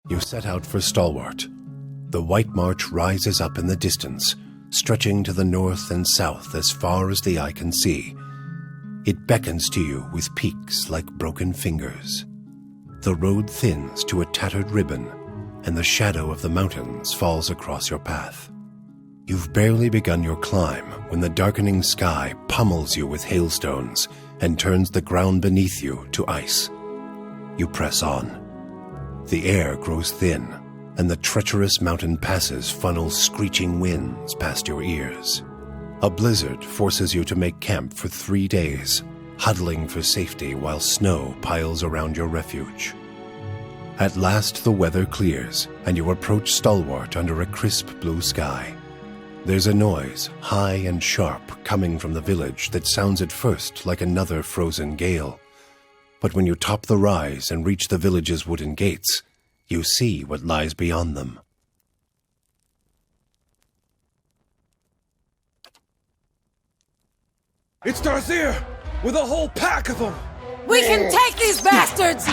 You set out for Stalwart. The White March rises up in the distance, stretching to the north and south as far as the eye can see. It beckons to you with peaks like broken fingers. The road thins to a tattered ribbon, and the shadow of the mountains falls across your path. You've barely begun your climb when the darkening sky pummels you with hailstones and turns the ground beneath you to ice. You press on. The air grows thin, and the treacherous mountain passes funnel screeching winds past your ears. A blizzard forces you to make camp for 3 days, huddling for safety while snow piles around your refuge. At last the weather clears, and you approach Stalwart under a crisp blue sky. There's a noise, high and sharp, coming from the village that sounds at first like another frozen gale. But when you top the rise and reach the village's wooden gates, you see what lies beyond them. It's Darzyr, with a whole pack of them! We can take these bastards!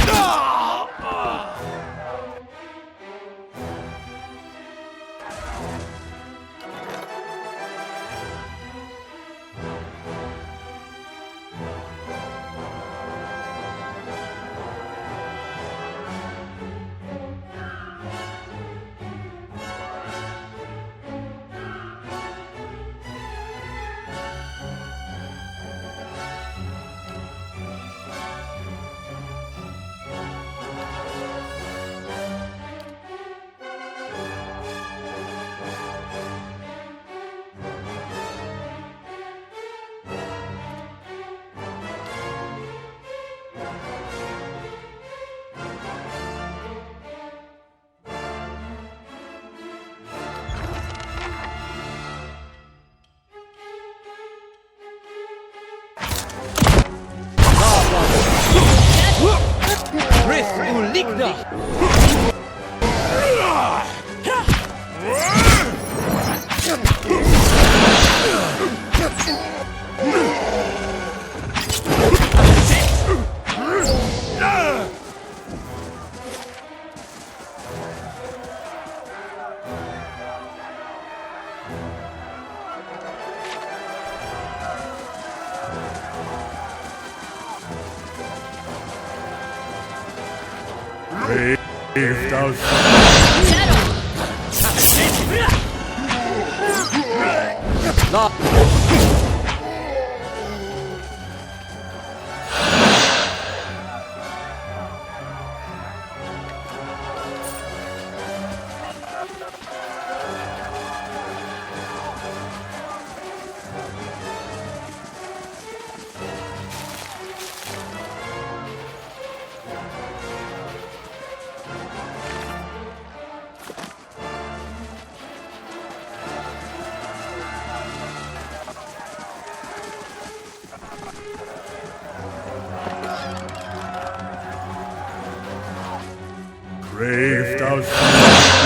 Brave thou shalt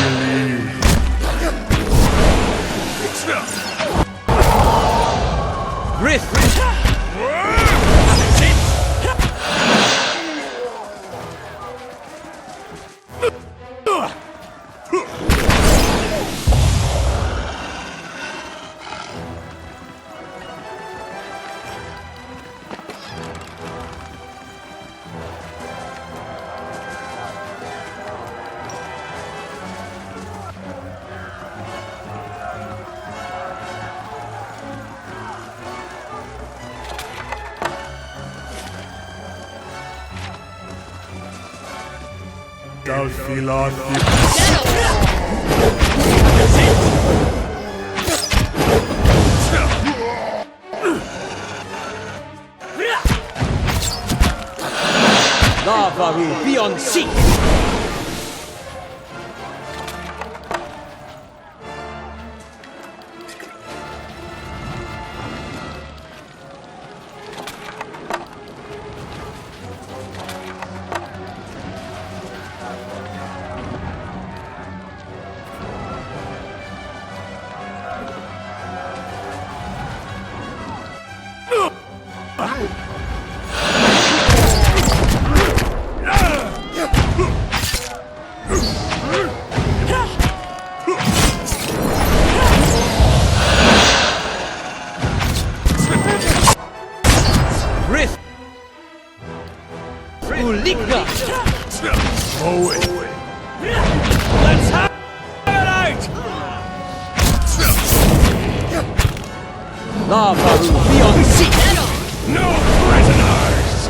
believe. Thou shalt Lava will be on seek! La Faru, be on seat! No prisoners!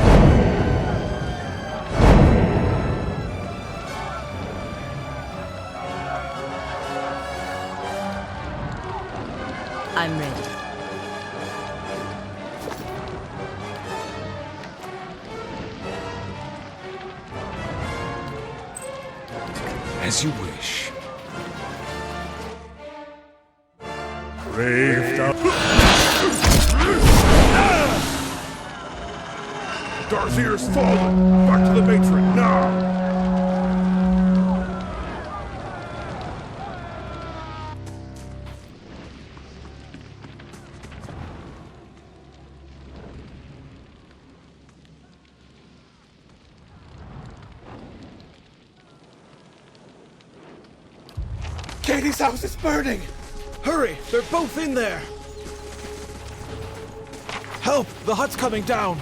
I'm ready. As you wish. Brave thou... Darthier's fallen! Back to the matron, now! Katie's house is burning! Hurry! They're both in there! Help! The hut's coming down!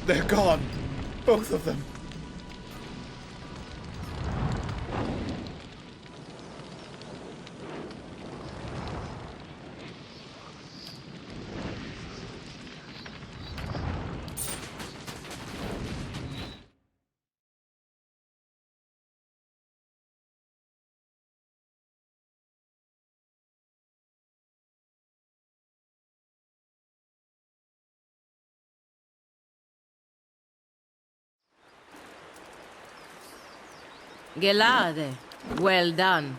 They're gone. Both of them. Gelade. Well done.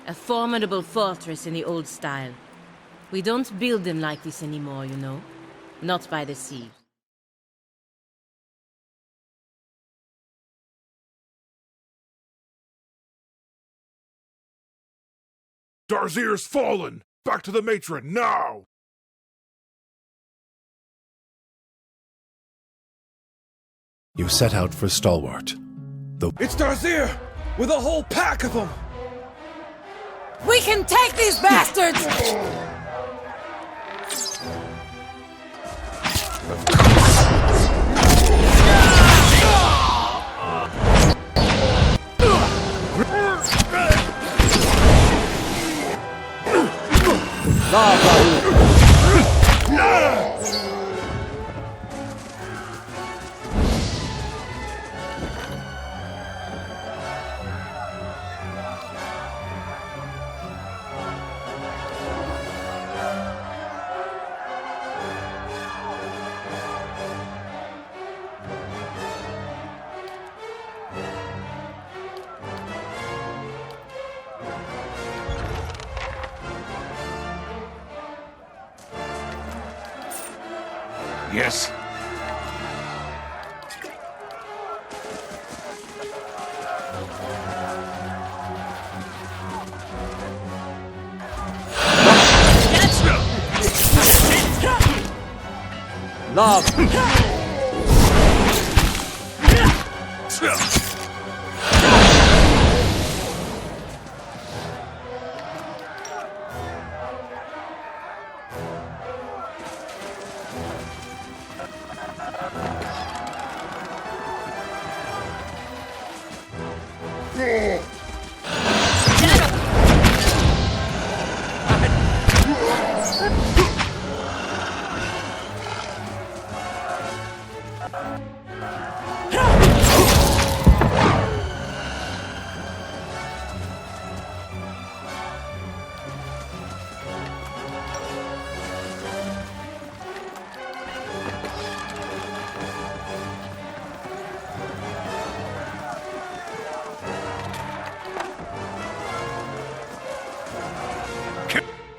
A formidable fortress in the old style. We don't build them like this anymore, you know. Not by the sea. Darzir's fallen! Back to the matron, now! You set out for Stalwart. It's Darzir! With a whole pack of them! We can take these bastards! Yes. Love.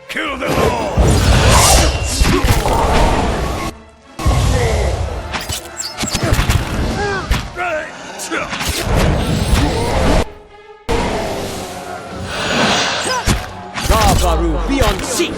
Kill them all! Garbaru, be on seek!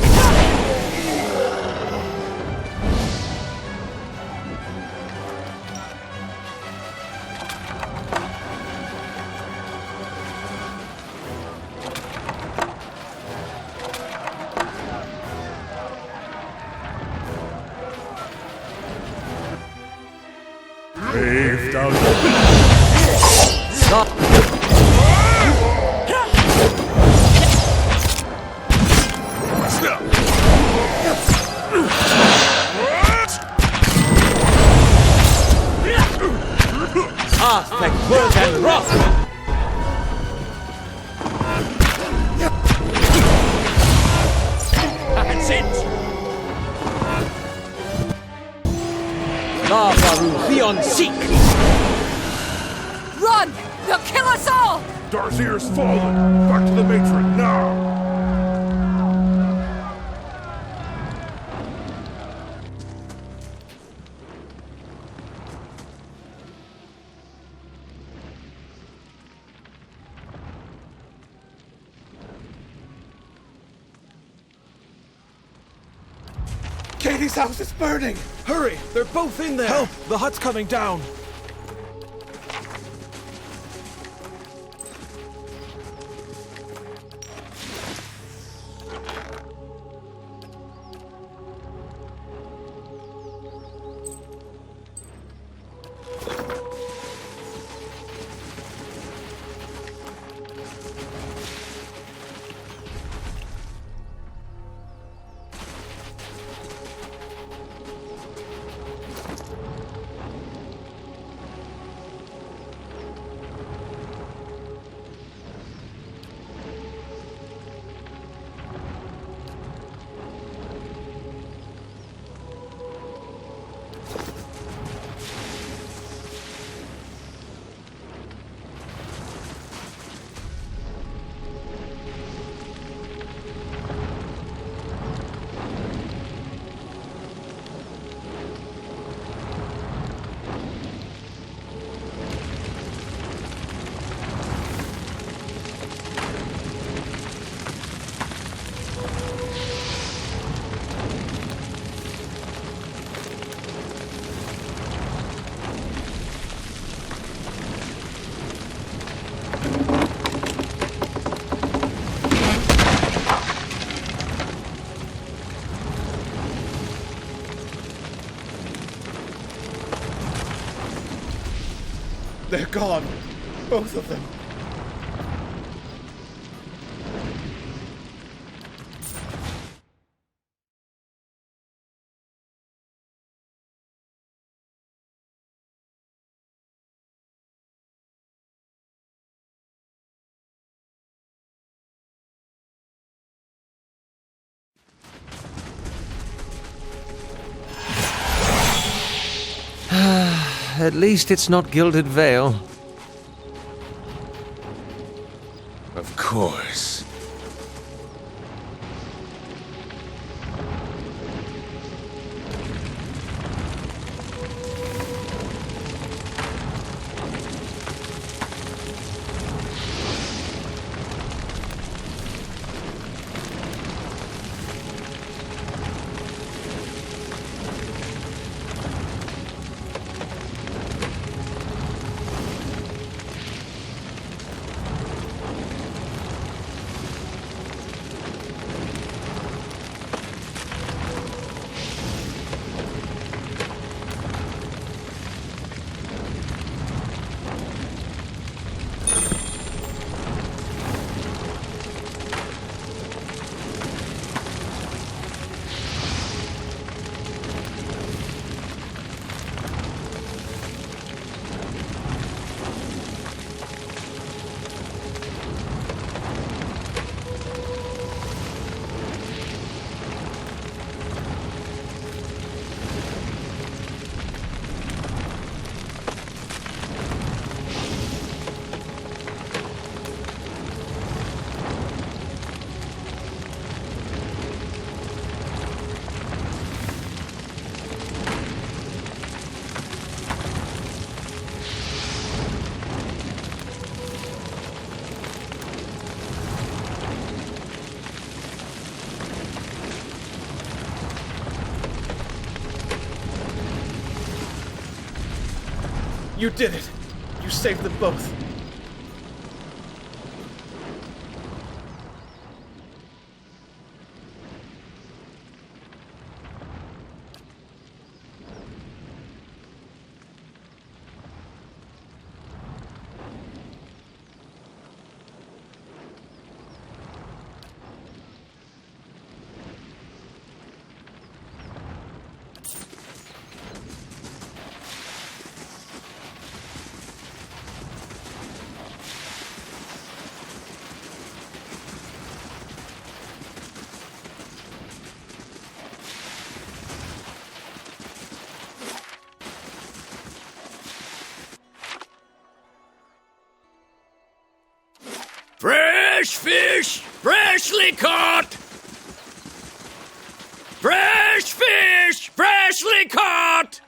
Braved out. Aspect, word, and rock! That's it! Garbaru, be on seek! Run! They'll kill us all! Darzir's fallen! Back to the matron, now! Katie's house is burning! Hurry! They're both in there! Help! The hut's coming down! They're gone. Both of them. At least it's not Gilded Veil. Of course. You did it! You saved them both! Fresh fish, freshly caught! Fresh fish, freshly caught!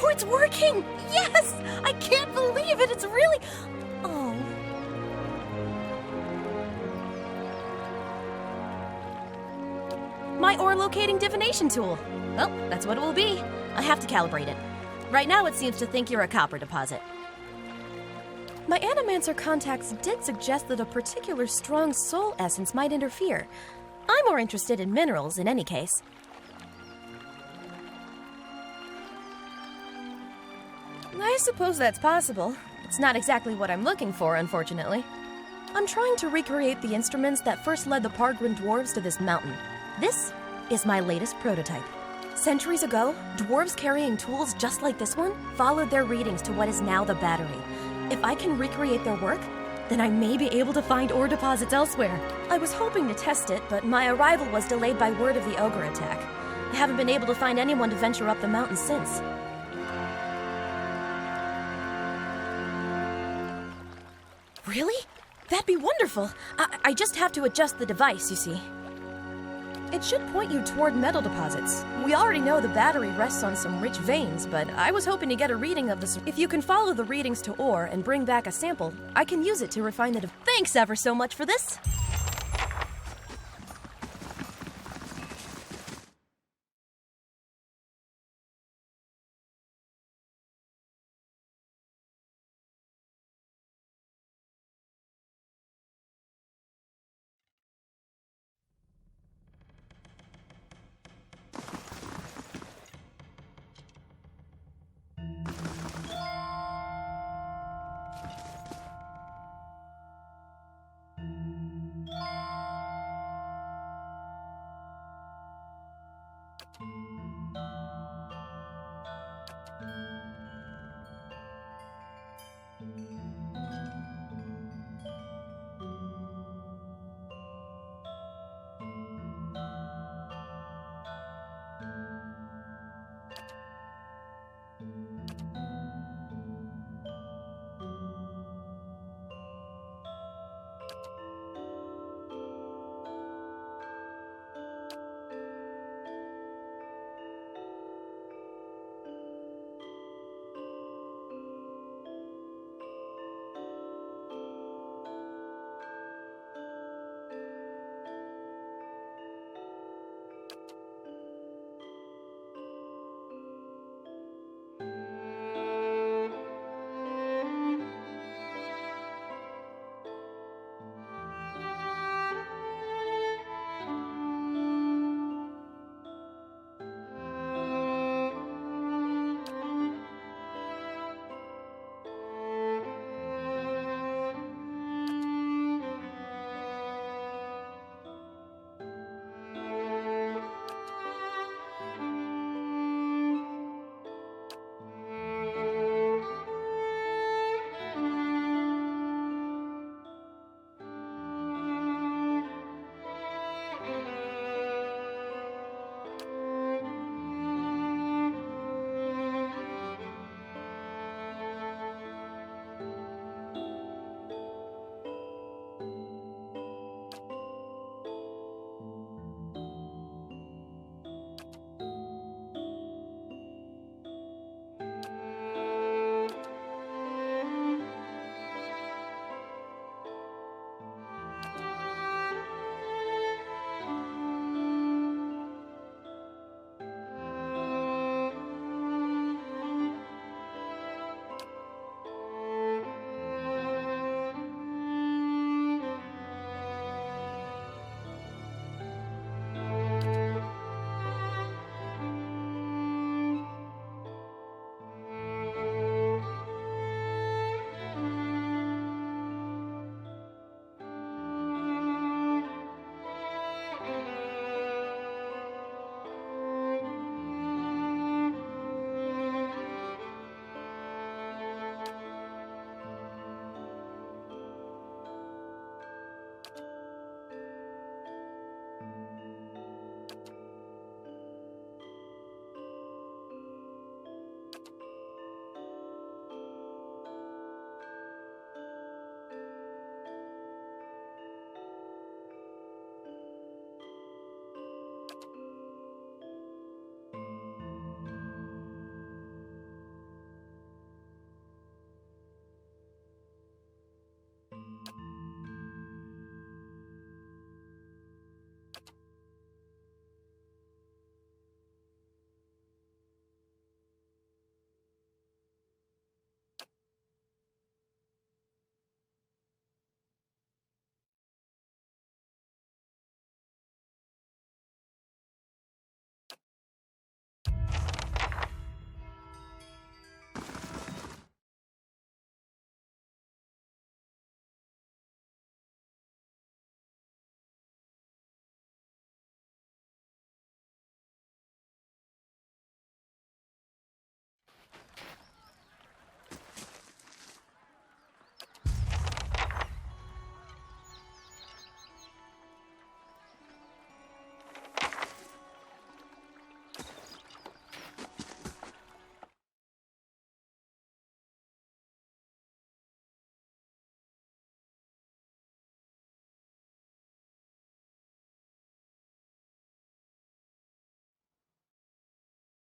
Oh, it's working! Yes! I can't believe it! It's really... Oh. My ore locating divination tool. Well, that's what it will be. I have to calibrate it. Right now it seems to think you're a copper deposit. My Animancer contacts did suggest that a particular strong soul essence might interfere. I'm more interested in minerals in any case. I suppose that's possible. It's not exactly what I'm looking for, unfortunately. I'm trying to recreate the instruments that first led the Pargrin dwarves to this mountain. This is my latest prototype. Centuries ago, dwarves carrying tools just like this one followed their readings to what is now the battery. If I can recreate their work, then I may be able to find ore deposits elsewhere. I was hoping to test it, but my arrival was delayed by word of the ogre attack. I haven't been able to find anyone to venture up the mountain since. Really? That'd be wonderful. I just have to adjust the device, you see. It should point you toward metal deposits. We already know the battery rests on some rich veins, but I was hoping to get a reading of this. If you can follow the readings to ore and bring back a sample, I can use it to refine the Thanks ever so much for this!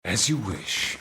As you wish.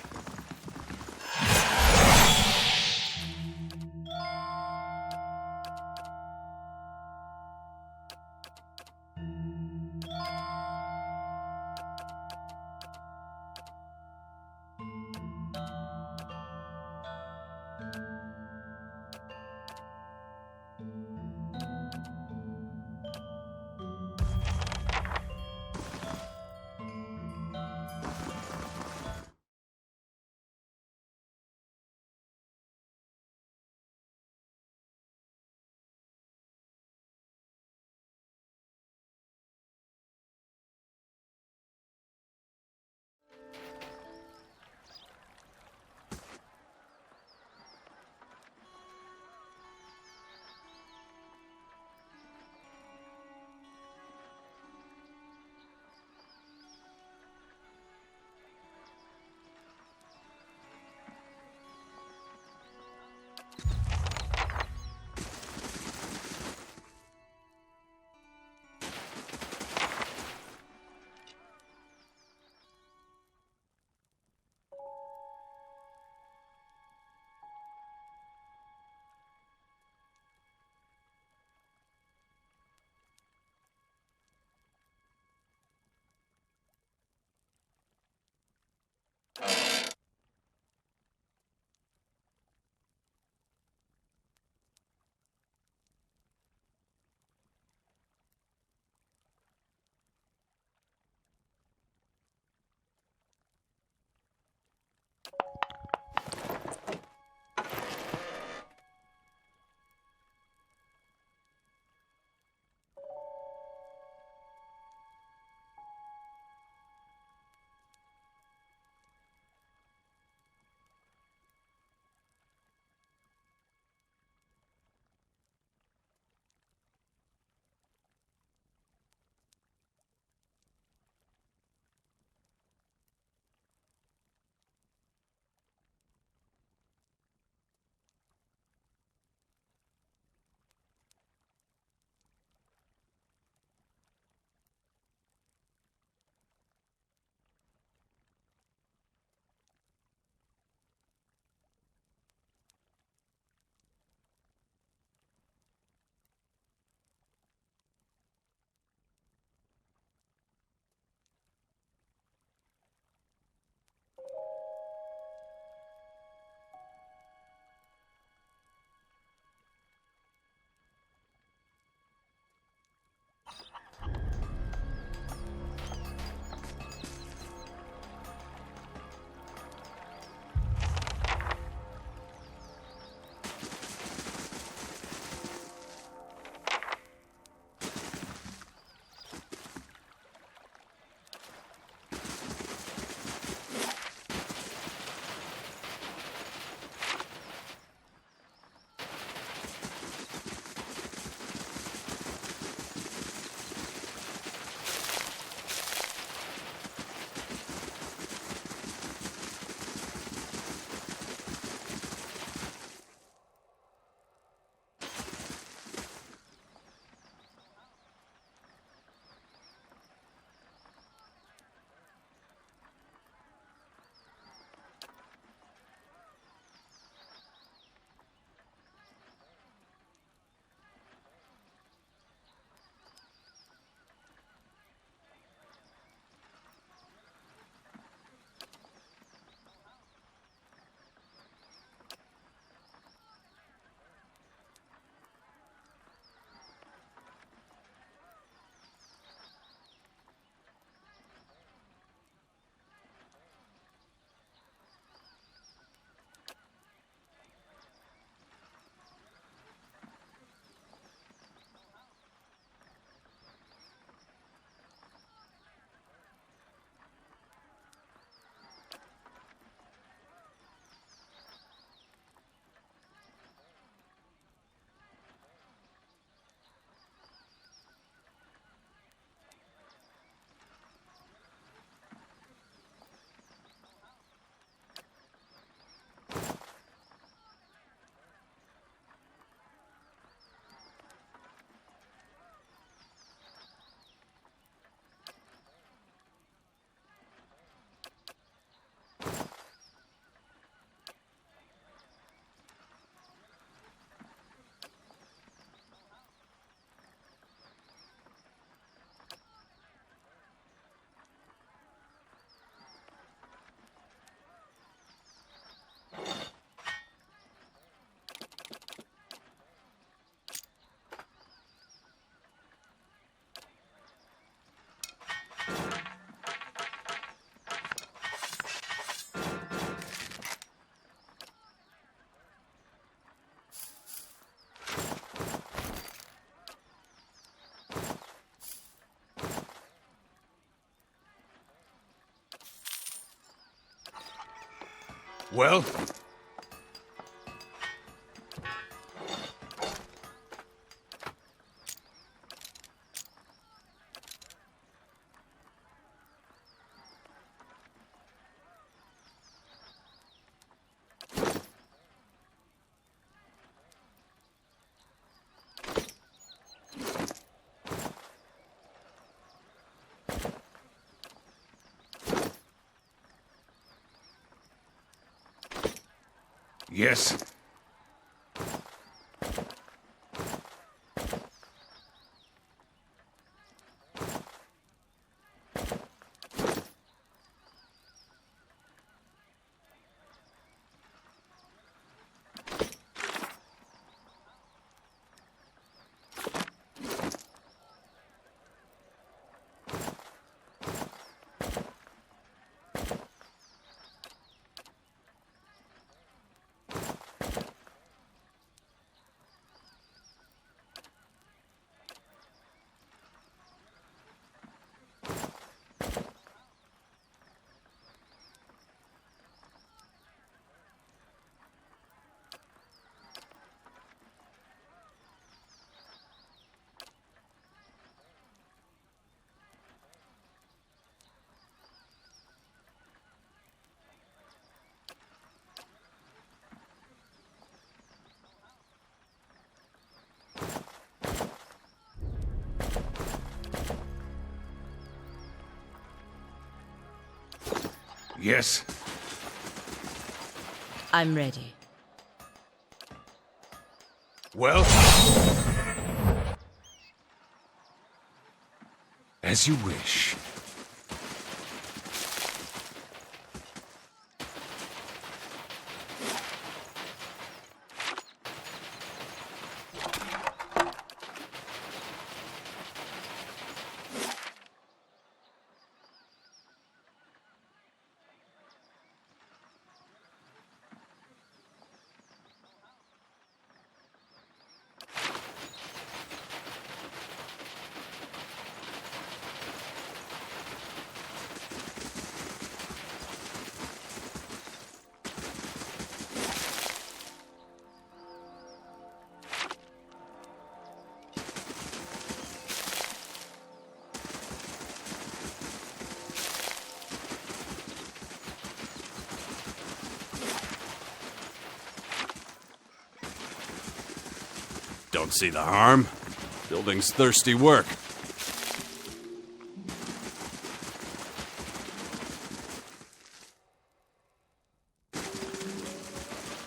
Well? Yes. Yes. I'm ready. Well? As you wish. Don't see the harm. Building's thirsty work.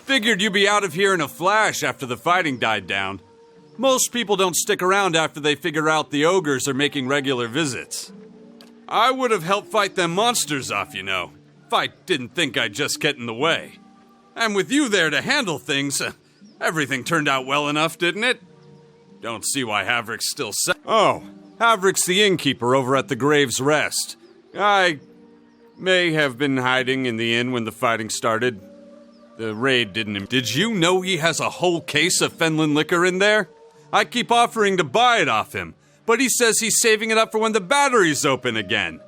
Figured you'd be out of here in a flash after the fighting died down. Most people don't stick around after they figure out the ogres are making regular visits. I would have helped fight them monsters off, you know, if I didn't think I'd just get in the way. And with you there to handle things, everything turned out well enough, didn't it? Don't see why Havrick's still Oh, Havrick's the innkeeper over at the Grave's Rest. I may have been hiding in the inn when the fighting started. The raid didn't... Did you know he has a whole case of Fenland liquor in there? I keep offering to buy it off him, but he says he's saving it up for when the batteries open again.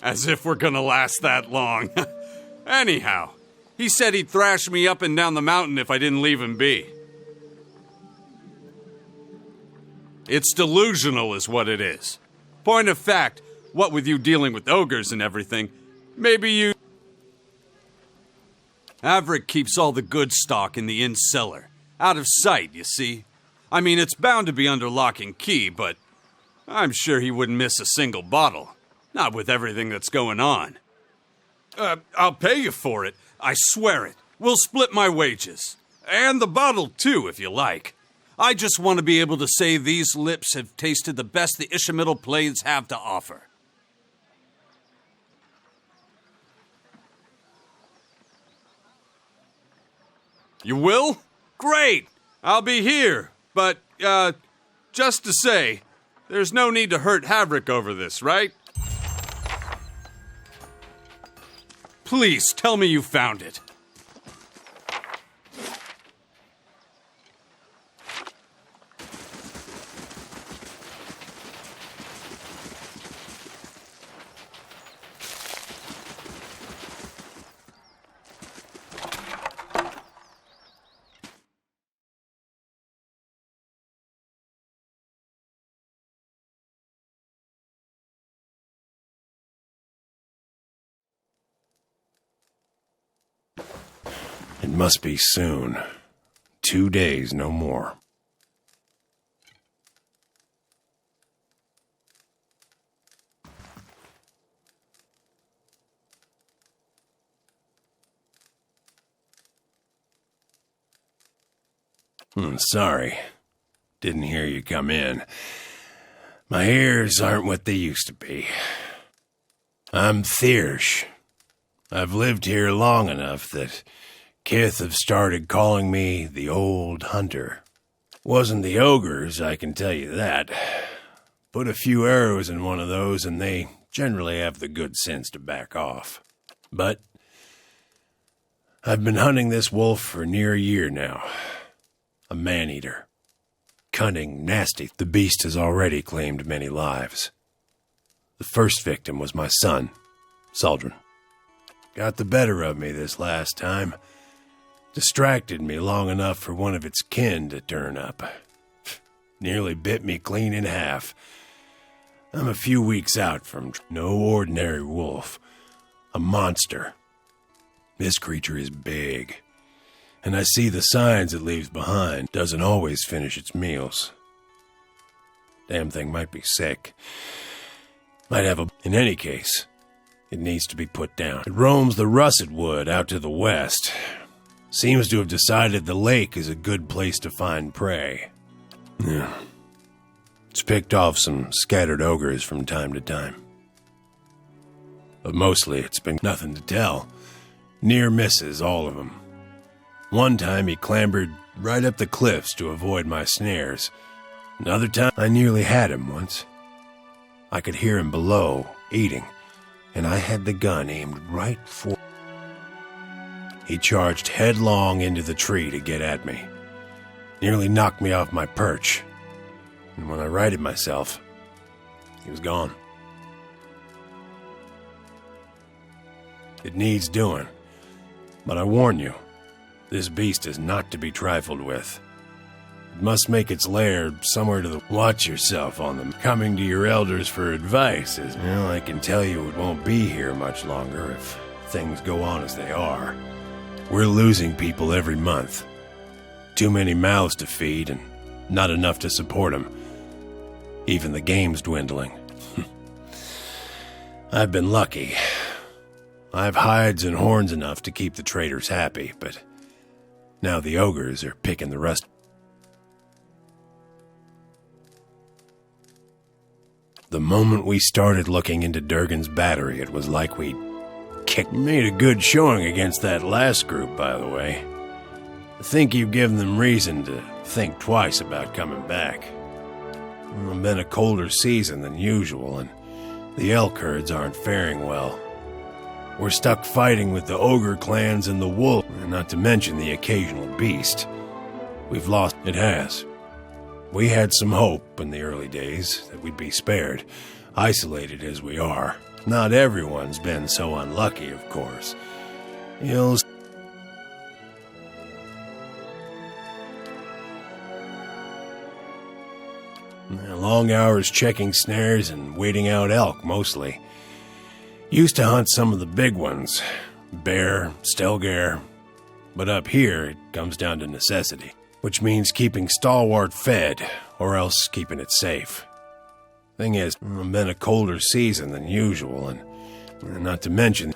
As if we're gonna last that long. Anyhow, he said he'd thrash me up and down the mountain if I didn't leave him be. It's delusional is what it is. Point of fact, what with you dealing with ogres and everything, maybe you... Havrick keeps all the good stock in the inn cellar. Out of sight, you see. I mean, it's bound to be under lock and key, but I'm sure he wouldn't miss a single bottle. Not with everything that's going on. I'll pay you for it. I swear it. We'll split my wages. And the bottle, too, if you like. I just want to be able to say these lips have tasted the best the Ishamael Plains have to offer. You will? Great! I'll be here. But, just to say, there's no need to hurt Havrick over this, right? Please, tell me you found it. It must be soon. 2 days, no more. Sorry. Didn't hear you come in. My ears aren't what they used to be. I'm Pierwszy. I've lived here long enough that Kith have started calling me the Old Hunter. Wasn't the ogres, I can tell you that. Put a few arrows in one of those and they generally have the good sense to back off. But I've been hunting this wolf for near a year now. A man-eater. Cunning, nasty, the beast has already claimed many lives. The first victim was my son, Saldrin. Got the better of me this last time. Distracted me long enough for one of its kin to turn up. Nearly bit me clean in half. I'm a few weeks out from no ordinary wolf. A monster. This creature is big. And I see the signs it leaves behind. Doesn't always finish its meals. Damn thing might be sick. Might have a... In any case, it needs to be put down. It roams the russet wood out to the west. Seems to have decided the lake is a good place to find prey. Yeah. It's picked off some scattered ogres from time to time. But mostly it's been nothing to tell. Near misses, all of them. One time he clambered right up the cliffs to avoid my snares. Another time I nearly had him once. I could hear him below, eating, and I had the gun aimed right for... He charged headlong into the tree to get at me. Nearly knocked me off my perch. And when I righted myself, he was gone. It needs doing, but I warn you, this beast is not to be trifled with. It must make its lair somewhere to the... Watch yourself on them. Coming to your elders for advice is... Well, I can tell you it won't be here much longer if things go on as they are. We're losing people every month. Too many mouths to feed and not enough to support them. Even the game's dwindling. I've been lucky. I've hides and horns enough to keep the traders happy, but now the ogres are picking the rest. The moment we started looking into Durgan's battery, it was like we'd made a good showing against that last group, by the way. I think you've given them reason to think twice about coming back. It's been a colder season than usual, and the elk herds aren't faring well. We're stuck fighting with the ogre clans and the wolf, not to mention the occasional beast. We've lost... It has. We had some hope in the early days that we'd be spared, isolated as we are. Not everyone's been so unlucky, of course. Long hours checking snares and waiting out elk, mostly. Used to hunt some of the big ones. Bear, stelgare. But up here, it comes down to necessity. Which means keeping Stalwart fed, or else keeping it safe. Thing is, it's been a colder season than usual, and not to mention...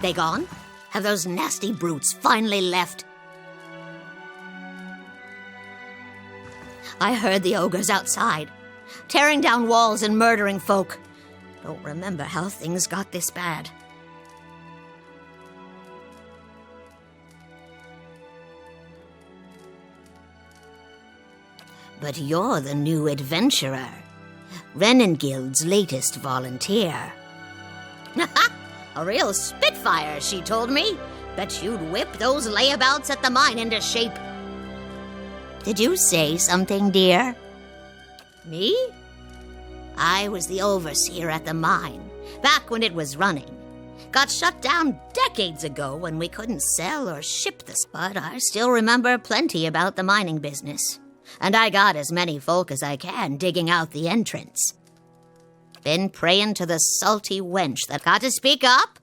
They gone? Have those nasty brutes finally left? I heard the ogres outside, tearing down walls and murdering folk. Don't remember how things got this bad. But you're the new adventurer. Renengild's latest volunteer. A real spitfire, she told me. Bet you'd whip those layabouts at the mine into shape. Did you say something, dear? Me? I was the overseer at the mine, back when it was running. Got shut down decades ago when we couldn't sell or ship this, but I still remember plenty about the mining business. And I got as many folk as I can digging out the entrance. Been praying to the salty wench that got to speak up.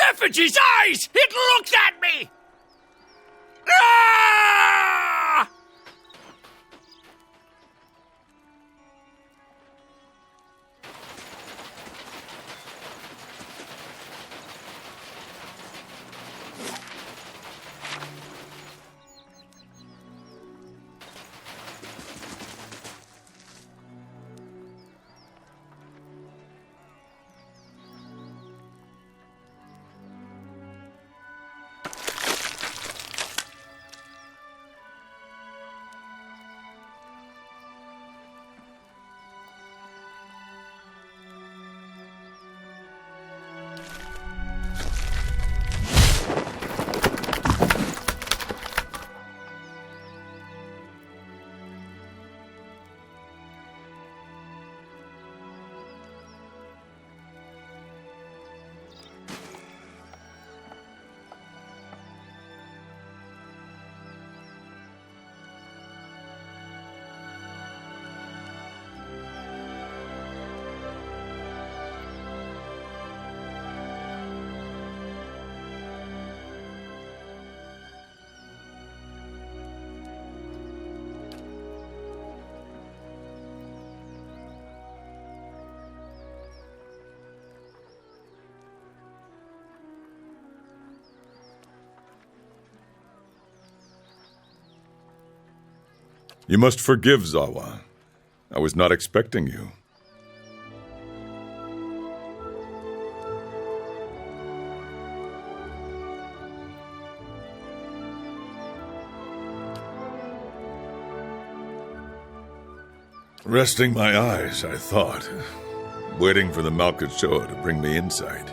Effigy's eyes! It looks at me! Ah! You must forgive, Zawa. I was not expecting you. Resting my eyes, I thought, waiting for the Malkachoa to bring me insight.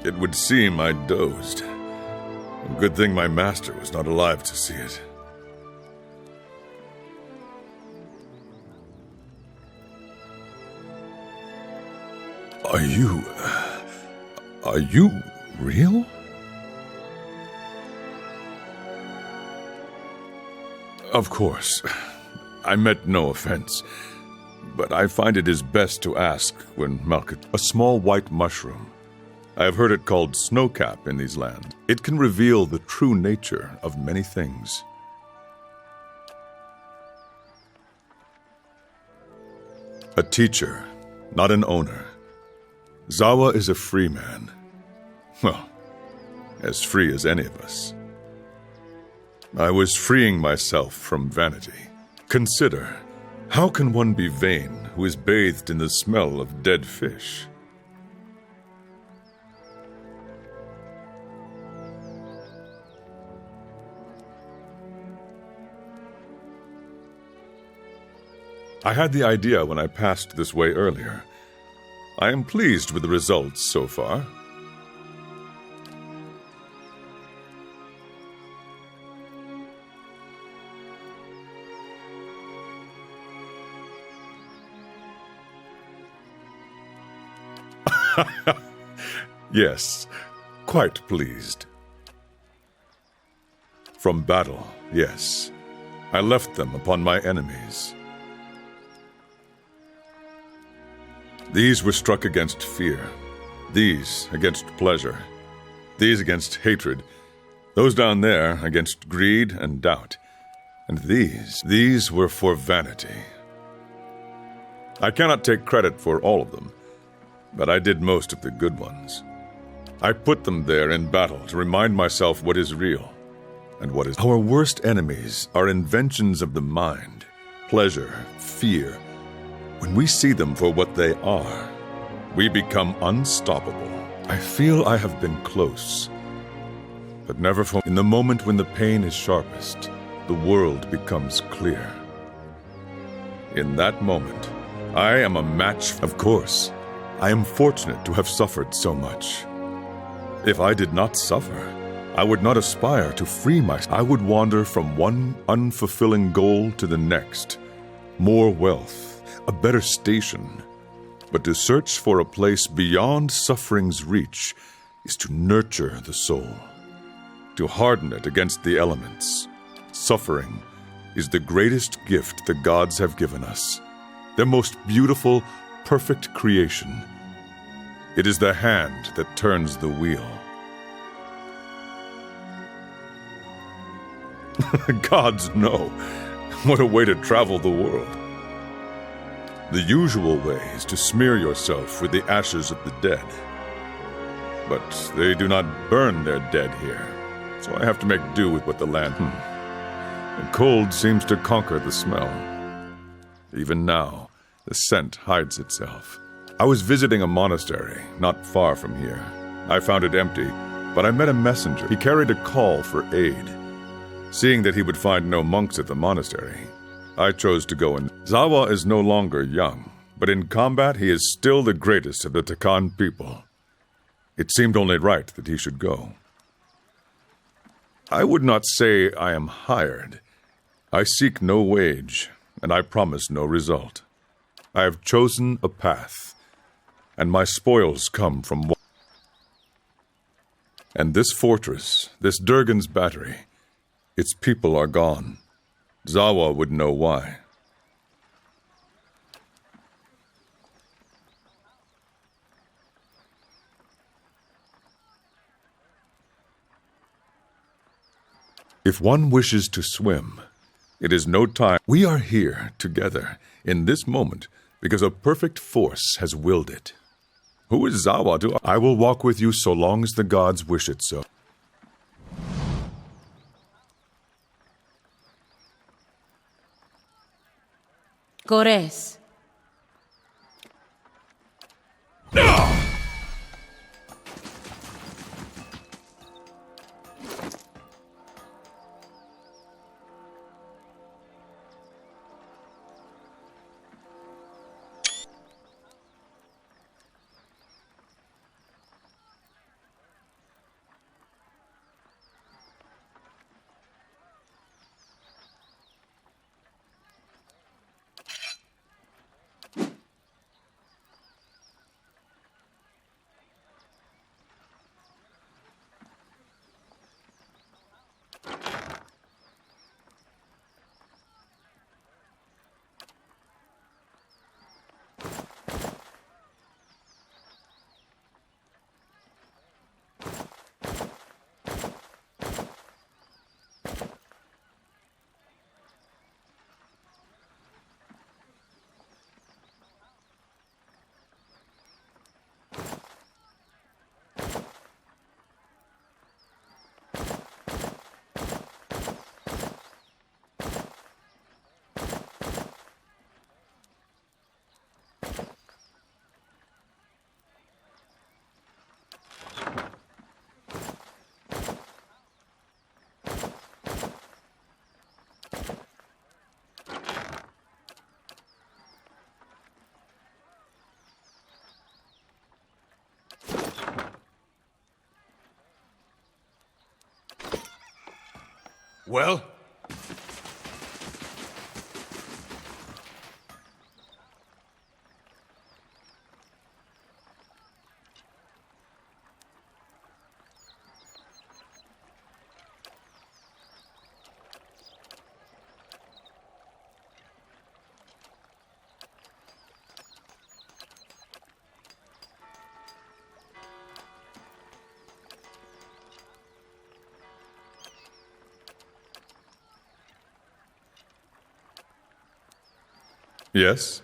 It would seem I dozed. A good thing my master was not alive to see it. Are you real? Of course. I meant no offense. But I find it is best to ask when a small white mushroom. I have heard it called snowcap in these lands. It can reveal the true nature of many things. A teacher, not an owner. Zawa is a free man. Well, as free as any of us. I was freeing myself from vanity. Consider, how can one be vain who is bathed in the smell of dead fish? I had the idea when I passed this way earlier. I am pleased with the results so far. Yes, quite pleased. From battle, yes. I left them upon my enemies. These were struck against fear, these against pleasure, these against hatred, those down there against greed and doubt, and these were for vanity. I cannot take credit for all of them, but I did most of the good ones. I put them there in battle to remind myself what is real and what is. Our worst enemies are inventions of the mind, pleasure, fear. When we see them for what they are, we become unstoppable. I feel I have been close, but never for. In the moment when the pain is sharpest, the world becomes clear. In that moment, I am a match. Of course, I am fortunate to have suffered so much. If I did not suffer, I would not aspire to free myself. I would wander from one unfulfilling goal to the next. More wealth, a better station. But to search for a place beyond suffering's reach is to nurture the soul, to harden it against the elements. Suffering is the greatest gift the gods have given us, their most beautiful, perfect creation. It is the hand that turns the wheel. Gods know. What a way to travel the world. The usual way is to smear yourself with the ashes of the dead. But they do not burn their dead here, so I have to make do with what the land... The cold seems to conquer the smell. Even now, the scent hides itself. I was visiting a monastery not far from here. I found it empty, but I met a messenger. He carried a call for aid. Seeing that he would find no monks at the monastery, I chose to go in. Zawa is no longer young, but in combat he is still the greatest of the Takan people. It seemed only right that he should go. I would not say I am hired. I seek no wage, and I promise no result. I have chosen a path, and my spoils come from... And this fortress, this Durgan's battery, its people are gone. Zawa would know why. If one wishes to swim, it is no time. We are here together in this moment because a perfect force has willed it. Who is Zawa to... I will walk with you so long as the gods wish it so. Gores. Well? Yes?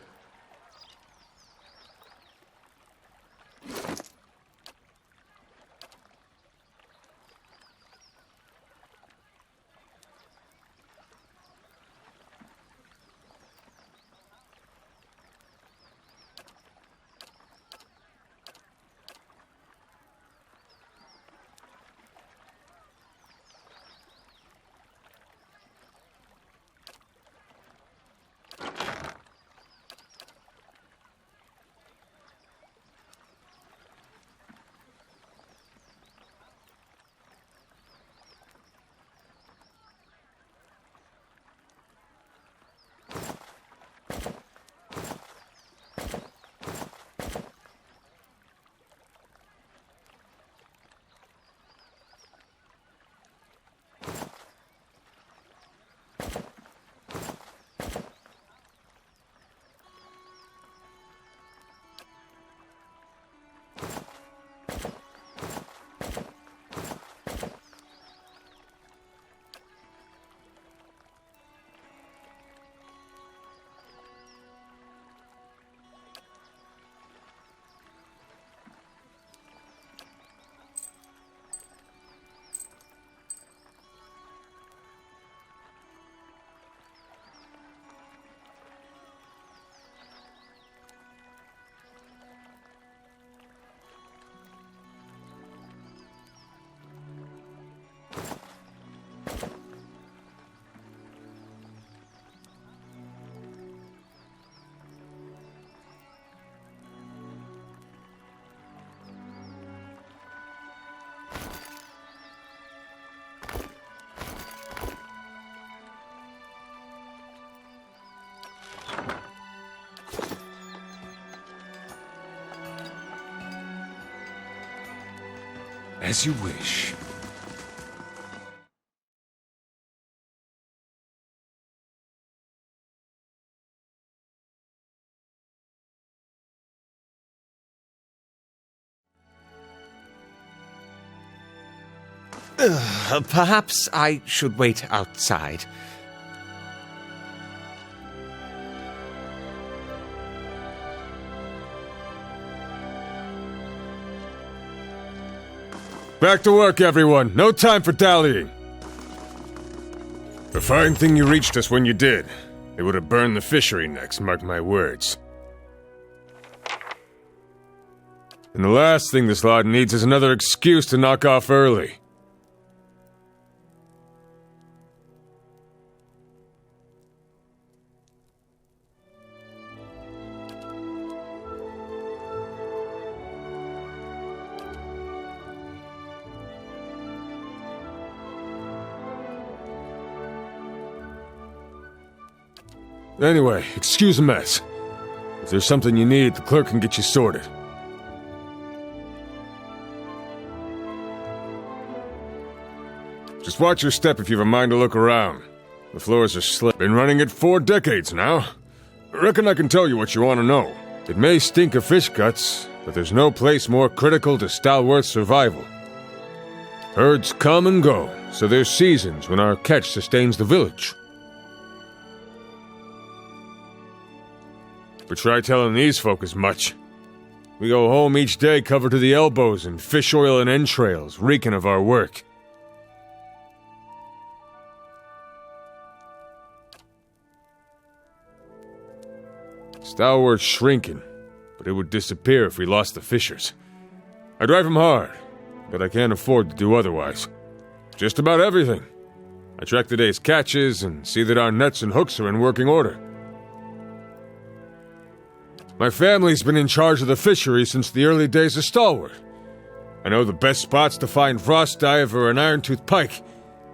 As you wish. Perhaps I should wait outside. Back to work, everyone. No time for dallying. A fine thing you reached us when you did. They would have burned the fishery next, mark my words. And the last thing this lot needs is another excuse to knock off early. Anyway, excuse the mess. If there's something you need, the clerk can get you sorted. Just watch your step if you have a mind to look around. The floors are slick. Been running it 4 decades now. I reckon I can tell you what you want to know. It may stink of fish guts, but there's no place more critical to stalwart survival. Herds come and go, so there's seasons when our catch sustains the village. But try telling these folk as much. We go home each day covered to the elbows in fish oil and entrails, reeking of our work. Stalwart's shrinking, but it would disappear if we lost the fishers. I drive them hard, but I can't afford to do otherwise. Just about everything. I track the day's catches and see that our nets and hooks are in working order. My family's been in charge of the fishery since the early days of Stalwart. I know the best spots to find frost diver and iron-toothed pike,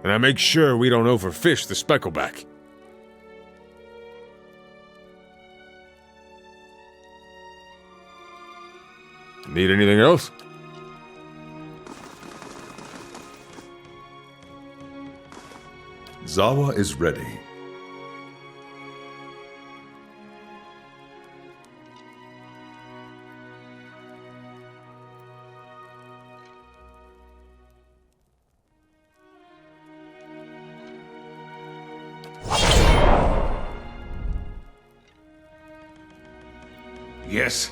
and I make sure we don't overfish the speckleback. Need anything else? Zawa is ready. Yes.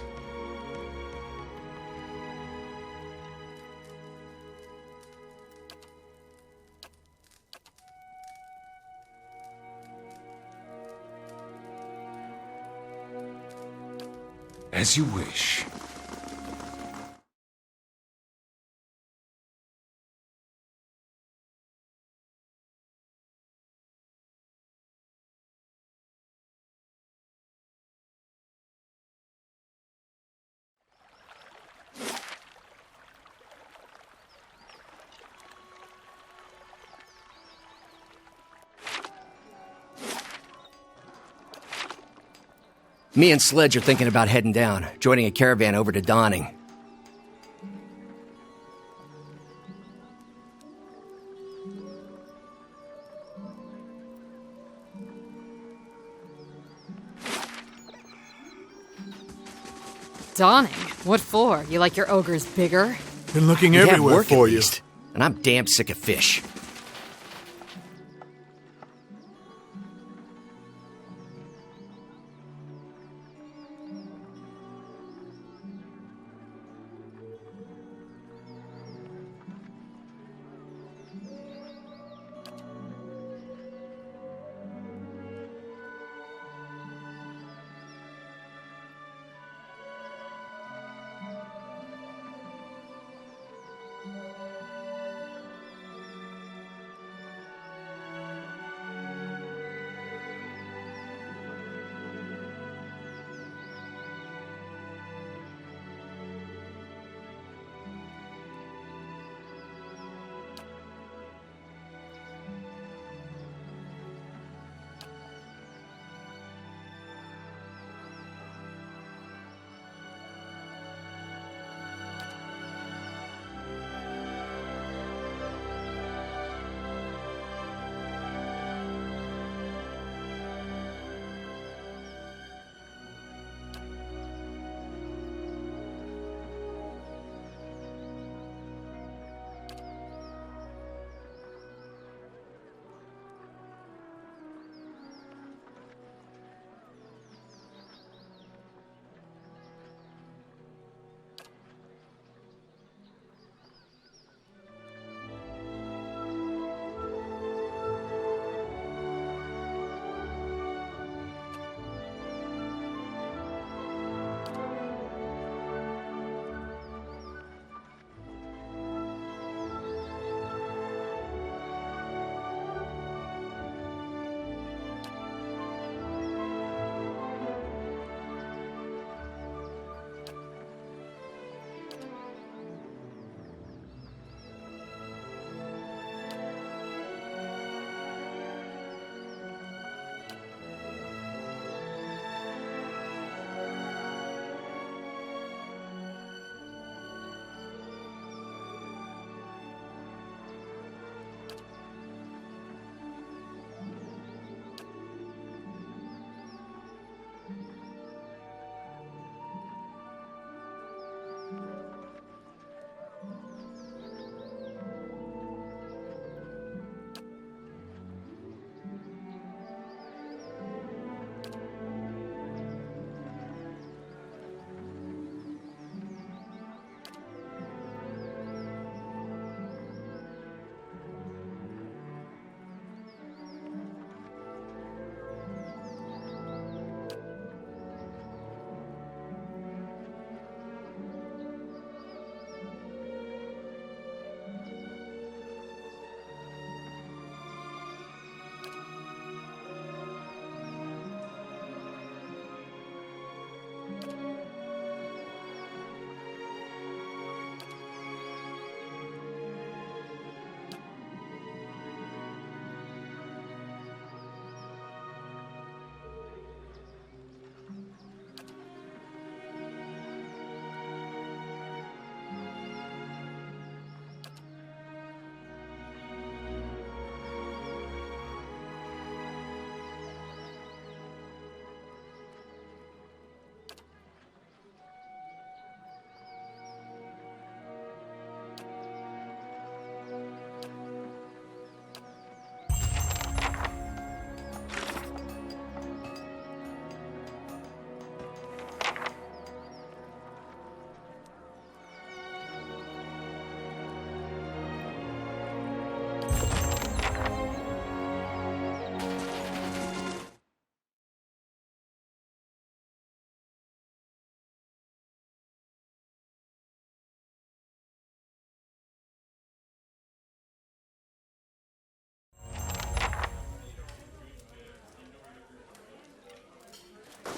As you wish. Me and Sledge are thinking about heading down, joining a caravan over to Dawning. Dawning? What for? You like your ogres bigger? Been looking We have everywhere work, for at you. least, and I'm damn sick of fish.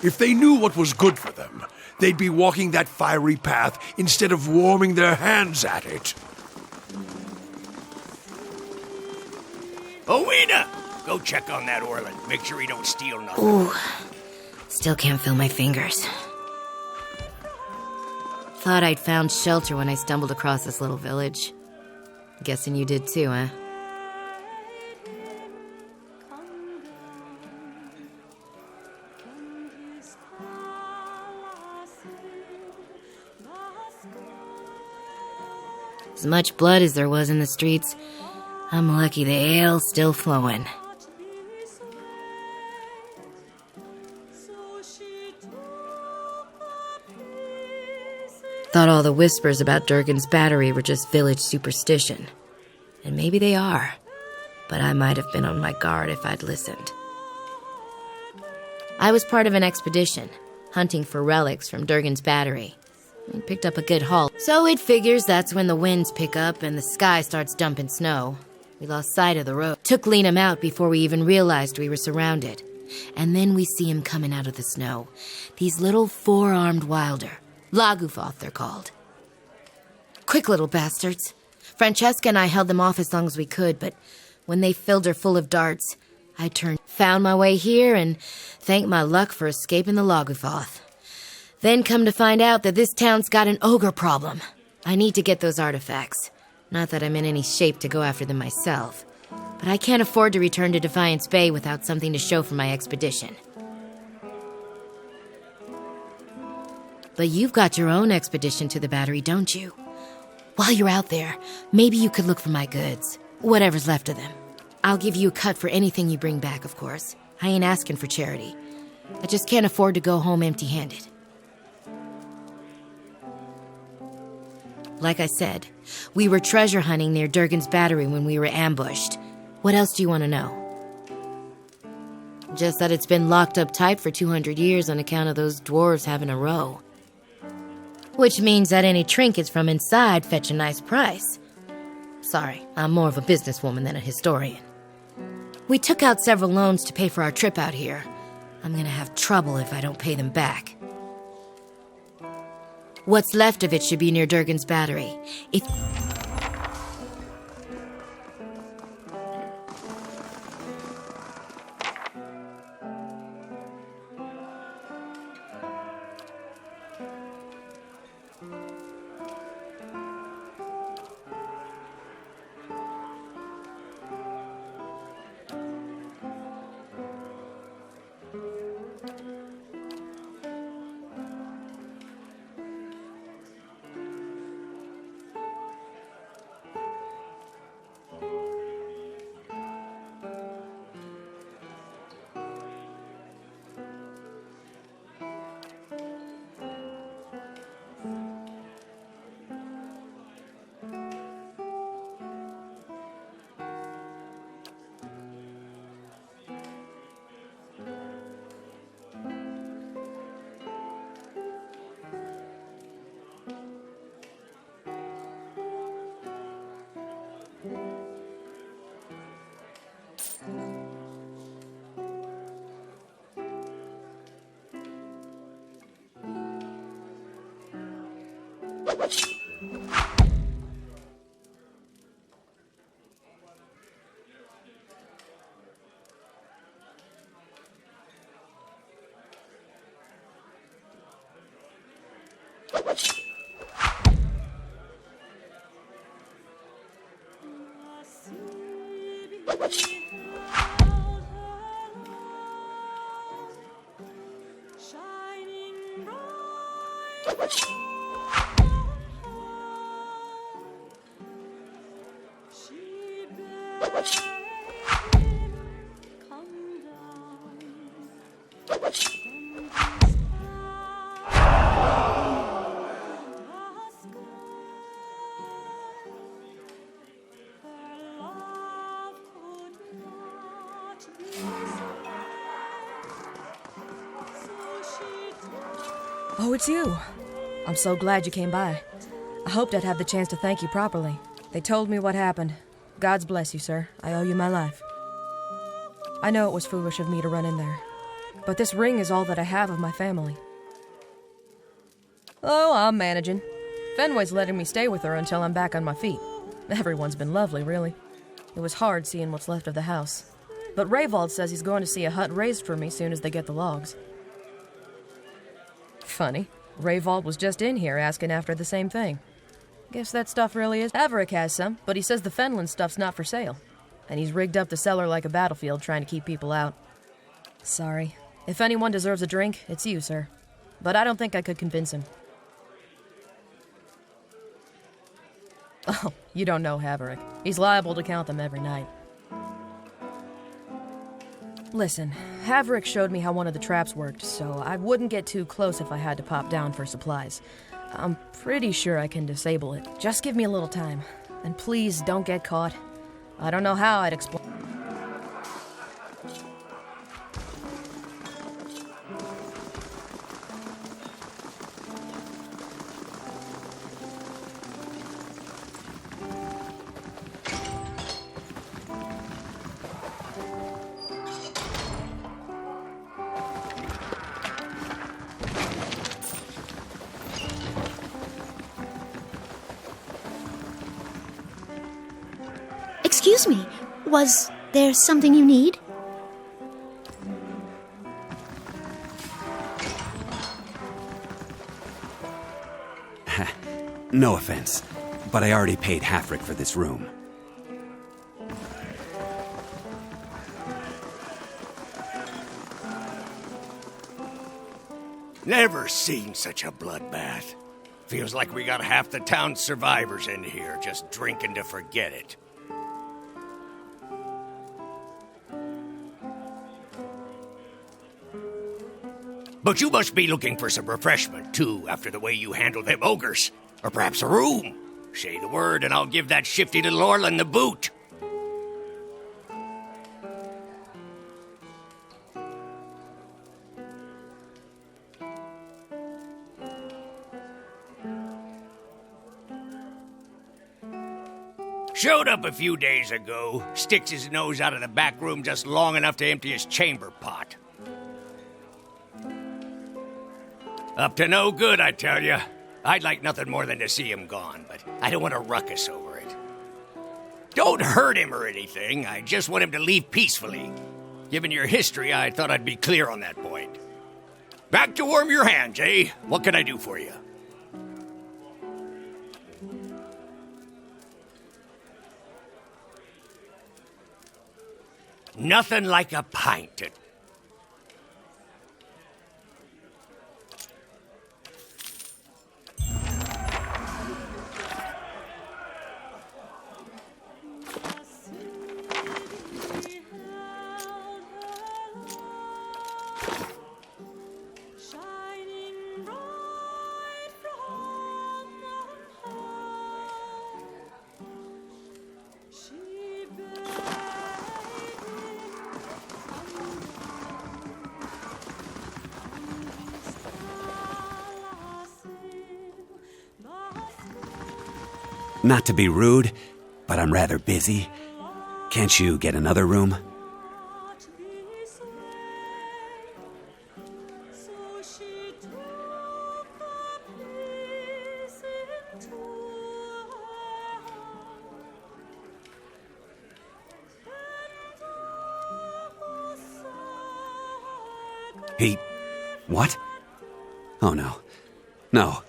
If they knew what was good for them, they'd be walking that fiery path instead of warming their hands at it. Owena! Go check on that Orland. Make sure he don't steal nothing. Ooh. Still can't feel my fingers. Thought I'd found shelter when I stumbled across this little village. Guessing you did too, huh? As much blood as there was in the streets, I'm lucky the ale's still flowing. Thought all the whispers about Durgan's battery were just village superstition. And maybe they are. But I might have been on my guard if I'd listened. I was part of an expedition, hunting for relics from Durgan's battery. We picked up a good haul. So it figures that's when the winds pick up and the sky starts dumping snow. We lost sight of the road. Took Liam out before we even realized we were surrounded. And then we see him coming out of the snow. These little four-armed wilder. Lagufoth, they're called. Quick little bastards. Francesca and I held them off as long as we could, but when they filled her full of darts, I found my way here, and thanked my luck for escaping the Lagufoth. Then come to find out that this town's got an ogre problem. I need to get those artifacts. Not that I'm in any shape to go after them myself, but I can't afford to return to Defiance Bay without something to show for my expedition. But you've got your own expedition to the battery, don't you? While you're out there, maybe you could look for my goods. Whatever's left of them. I'll give you a cut for anything you bring back, of course. I ain't asking for charity. I just can't afford to go home empty-handed. Like I said, we were treasure hunting near Durgan's battery when we were ambushed. What else do you want to know? Just that it's been locked up tight for 200 years on account of those dwarves having a row. Which means that any trinkets from inside fetch a nice price. Sorry, I'm more of a businesswoman than a historian. We took out several loans to pay for our trip out here. I'm gonna have trouble if I don't pay them back. What's left of it should be near Durgan's battery. Oh, it's you. I'm so glad you came by. I hoped I'd have the chance to thank you properly. They told me what happened. God's bless you, sir. I owe you my life. I know it was foolish of me to run in there. but this ring is all that I have of my family. Oh, I'm managing. Fenway's letting me stay with her until I'm back on my feet. Everyone's been lovely, really. It was hard seeing what's left of the house. But Rayvald says he's going to see a hut raised for me soon as they get the logs. Funny. Rayvald was just in here asking after the same thing. Guess that stuff really is. Averick has some, but he says the Fenland stuff's not for sale. And he's rigged up the cellar like a battlefield trying to keep people out. Sorry. If anyone deserves a drink, it's you, sir. But I don't think I could convince him. Oh, you don't know Haverick. He's liable to count them every night. Listen, Haverick showed me how one of the traps worked, so I wouldn't get too close if I had to pop down for supplies. I'm pretty sure I can disable it. Just give me a little time. And please don't get caught. I don't know how I'd explain. Excuse me, was there something you need? No offense, but I already paid Haverick for this room. Never seen such a bloodbath. Feels like we got half the town's survivors in here, just drinking to forget it. But you must be looking for some refreshment, too, after the way you handled them ogres. Or perhaps a room. Say the word, and I'll give that shifty little Orlin the boot. Showed up a few days ago, sticks his nose out of the back room just long enough to empty his chamber pot. Up to no good, I tell you. I'd like nothing more than to see him gone, but I don't want a ruckus over it. Don't hurt him or anything, I just want him to leave peacefully. Given your history, I thought I'd be clear on that point. Back to warm your hands, eh? What can I do for you? Nothing like a pint to... Not to be rude, but I'm rather busy. Can't you get another room? He... what? Oh, no. No.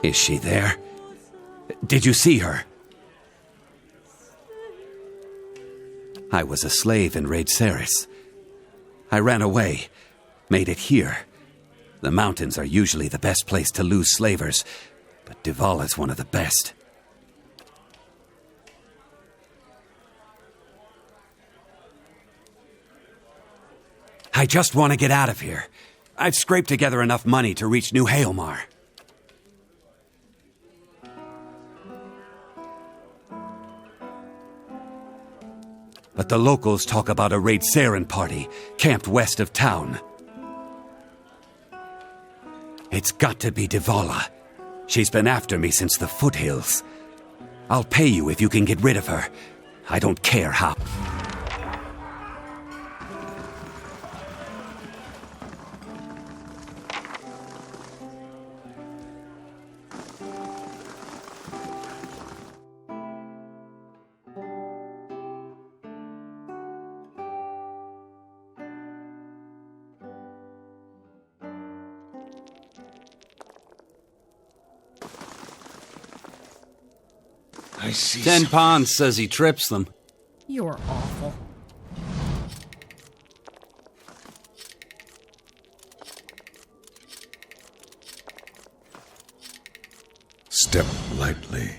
Is she there? Did you see her? I was a slave in Raid Ceres. I ran away, made it here. The mountains are usually the best place to lose slavers, but Divala's one of the best. I just want to get out of here. I've scraped together enough money to reach New Haelmar. But the locals talk about a Raid Saren party camped west of town. It's got to be Divala. She's been after me since the foothills. I'll pay you if you can get rid of her. I don't care how. I see. 10 Ponds says he trips them. You're awful. Step lightly.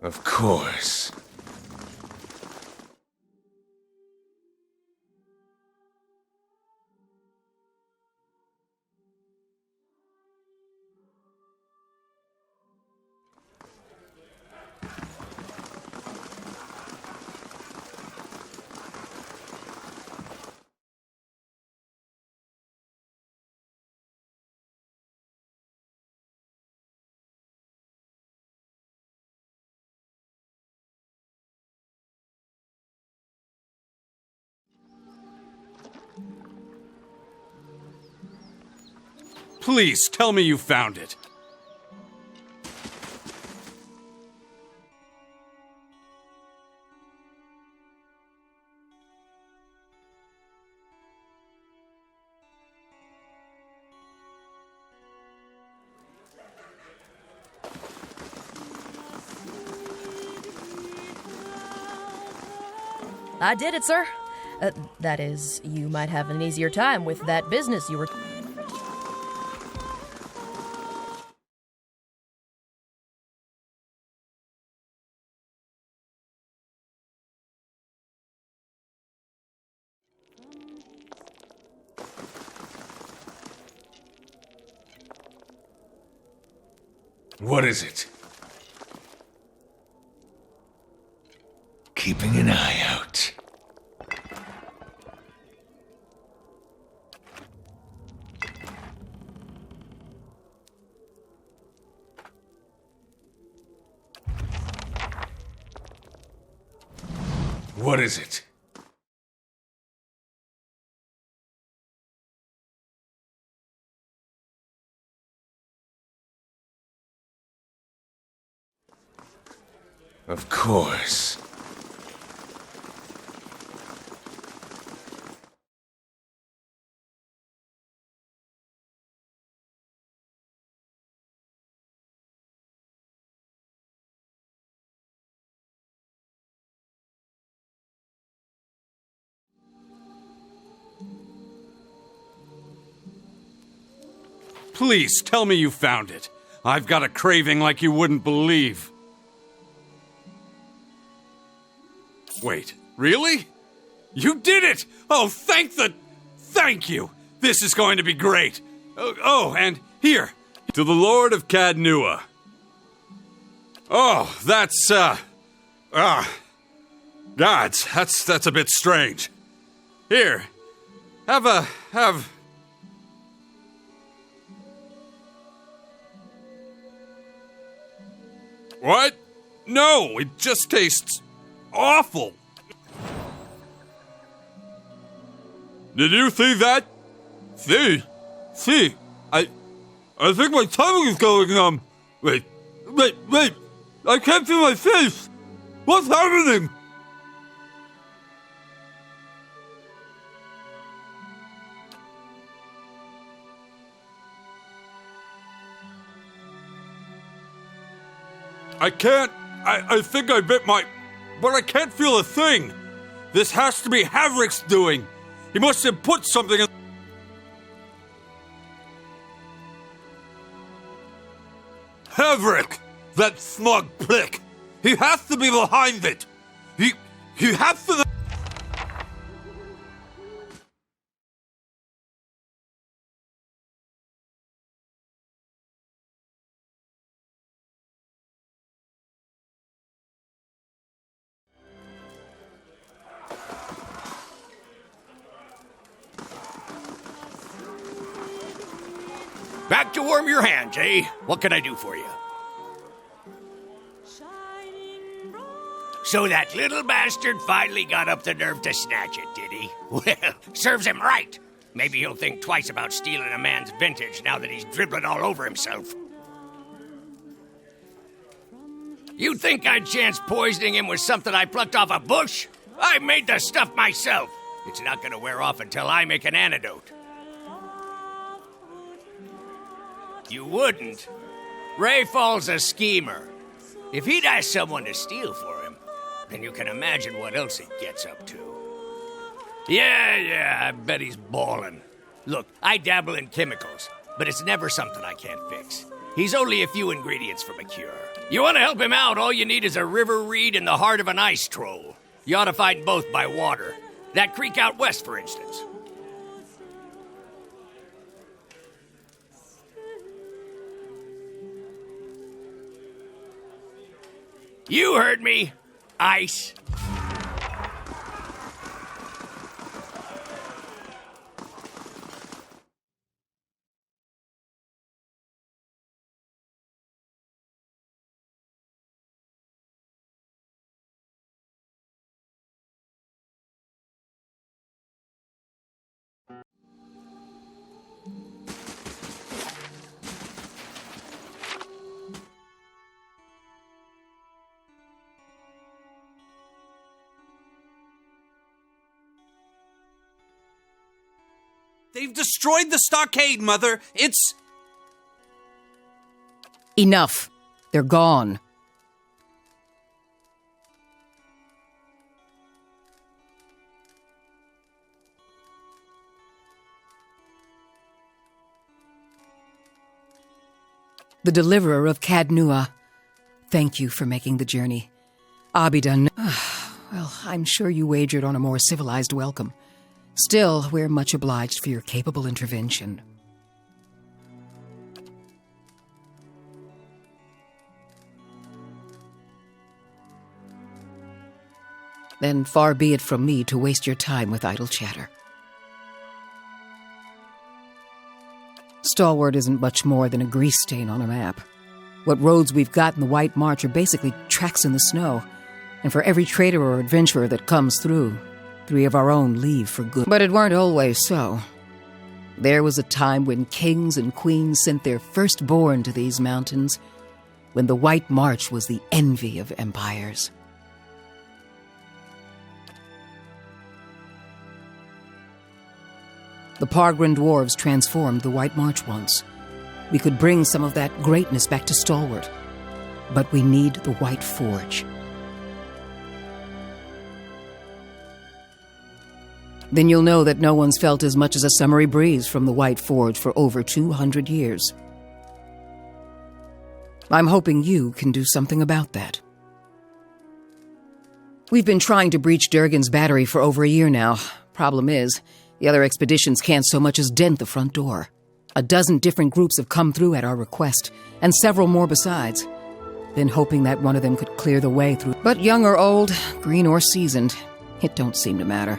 Of course. Please tell me you found it. I did it, sir. That is, you might have an easier time with that business you were... What is it? Keeping an eye out. What is it? Of course. Please tell me you found it. I've got a craving like you wouldn't believe. Wait, really? You did it! Oh, thank you! This is going to be great! Oh, and here, to the Lord of Cadnua. Oh, that's, gods, that's a bit strange. Here, have... What? No, it just tastes awful. Did you see that? See, I think my tummy is going, wait, I can't feel my face. What's happening? I think I bit my... But I can't feel a thing. This has to be Havrick's doing. He must have put something in... Havrick! That smug prick! He has to be behind it! He has to... Back to warm your hands, eh? What can I do for you? So that little bastard finally got up the nerve to snatch it, did he? Well, serves him right. Maybe he'll think twice about stealing a man's vintage now that he's dribbling all over himself. You think I'd chance poisoning him with something I plucked off a bush? I made the stuff myself. It's not gonna wear off until I make an antidote. You wouldn't. Rayfall's a schemer. If he'd ask someone to steal for him, then you can imagine what else he gets up to. Yeah, I bet he's ballin'. Look, I dabble in chemicals, but it's never something I can't fix. He's only a few ingredients from a cure. You want to help him out, all you need is a river reed in the heart of an ice troll. You ought to find both by water. That creek out west, for instance. You heard me. Ice. They've destroyed the stockade, Mother. It's... Enough. They're gone. the deliverer of Cadnua. Thank you for making the journey. Abidan. Well, I'm sure you wagered on a more civilized welcome. Still, we're much obliged for your capable intervention. Then far be it from me to waste your time with idle chatter. Stalwart isn't much more than a grease stain on a map. What roads we've got in the White March are basically tracks in the snow, and for every trader or adventurer that comes through, 3 of our own leave for good. But it weren't always so. There was a time when kings and queens sent their firstborn to these mountains, when the White March was the envy of empires. The Pargrin dwarves transformed the White March once. We could bring some of that greatness back to Stalwart. But we need the White Forge. Then you'll know that no one's felt as much as a summery breeze from the White Forge for over 200 years. I'm hoping you can do something about that. We've been trying to breach Durgan's battery for over a year now. Problem is, the other expeditions can't so much as dent the front door. 12 different groups have come through at our request, and several more besides. Been hoping that one of them could clear the way through. But young or old, green or seasoned, it don't seem to matter.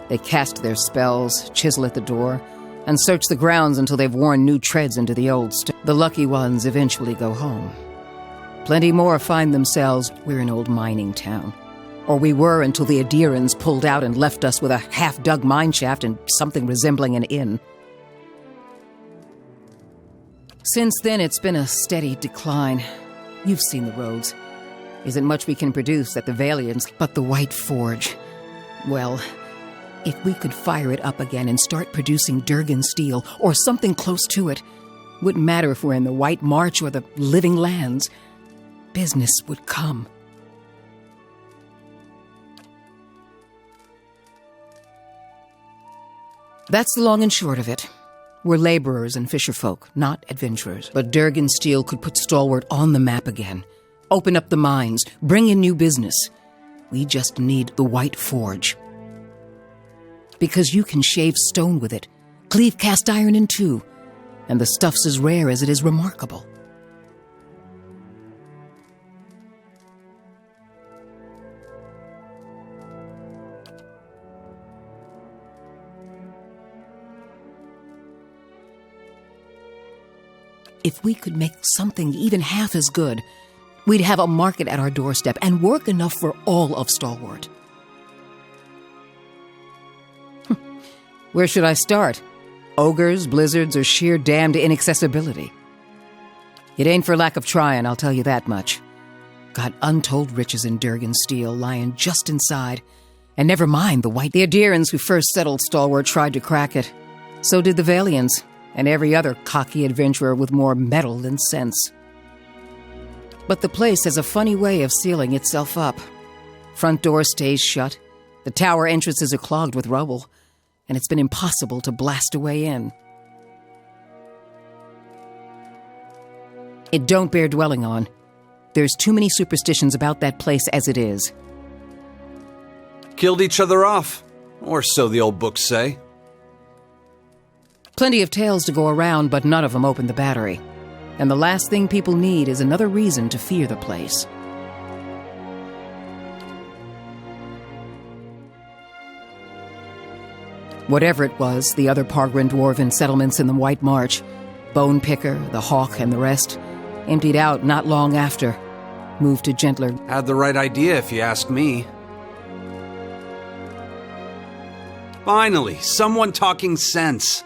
They cast their spells, chisel at the door, and search the grounds until they've worn new treads into the old The lucky ones eventually go home. Plenty more find themselves, we're an old mining town. Or we were until the Adirans pulled out and left us with a half-dug mine shaft and something resembling an inn. Since then, it's been a steady decline. You've seen the roads. Isn't much we can produce at the Valiants, but the White Forge. Well, if we could fire it up again and start producing Durgan steel, or something close to it, wouldn't matter if we're in the White March or the Living Lands, business would come. That's the long and short of it. We're laborers and fisherfolk, not adventurers. But Durgan steel could put Stalwart on the map again, open up the mines, bring in new business. We just need the White Forge. Because you can shave stone with it, cleave cast iron in two, and the stuff's as rare as it is remarkable. If we could make something even half as good, we'd have a market at our doorstep and work enough for all of Stalwart. Where should I start? Ogres, blizzards, or sheer damned inaccessibility? It ain't for lack of trying, I'll tell you that much. Got untold riches in Durgan steel lying just inside. And never mind the Adirans who first settled Stalwart tried to crack it. So did the Valiants, and every other cocky adventurer with more metal than sense. But the place has a funny way of sealing itself up. Front door stays shut, the tower entrances are clogged with rubble, and it's been impossible to blast a way in. It don't bear dwelling on. There's too many superstitions about that place as it is. Killed each other off, or so the old books say. Plenty of tales to go around, but none of them open the battery. And the last thing people need is another reason to fear the place. Whatever it was, the other Pargrin dwarven settlements in the White March, Bone Picker, the Hawk, and the rest, emptied out not long after. Moved to gentler... Had the right idea, if you ask me. Finally, someone talking sense.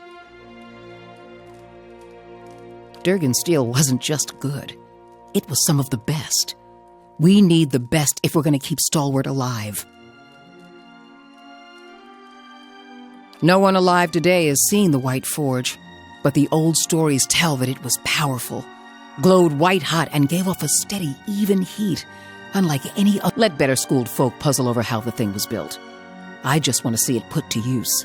Durgan steel wasn't just good. It was some of the best. We need the best if we're going to keep Stalwart alive. No one alive today has seen the White Forge, but the old stories tell that it was powerful, glowed white-hot, and gave off a steady, even heat, unlike any other. Let better-schooled folk puzzle over how the thing was built. I just want to see it put to use.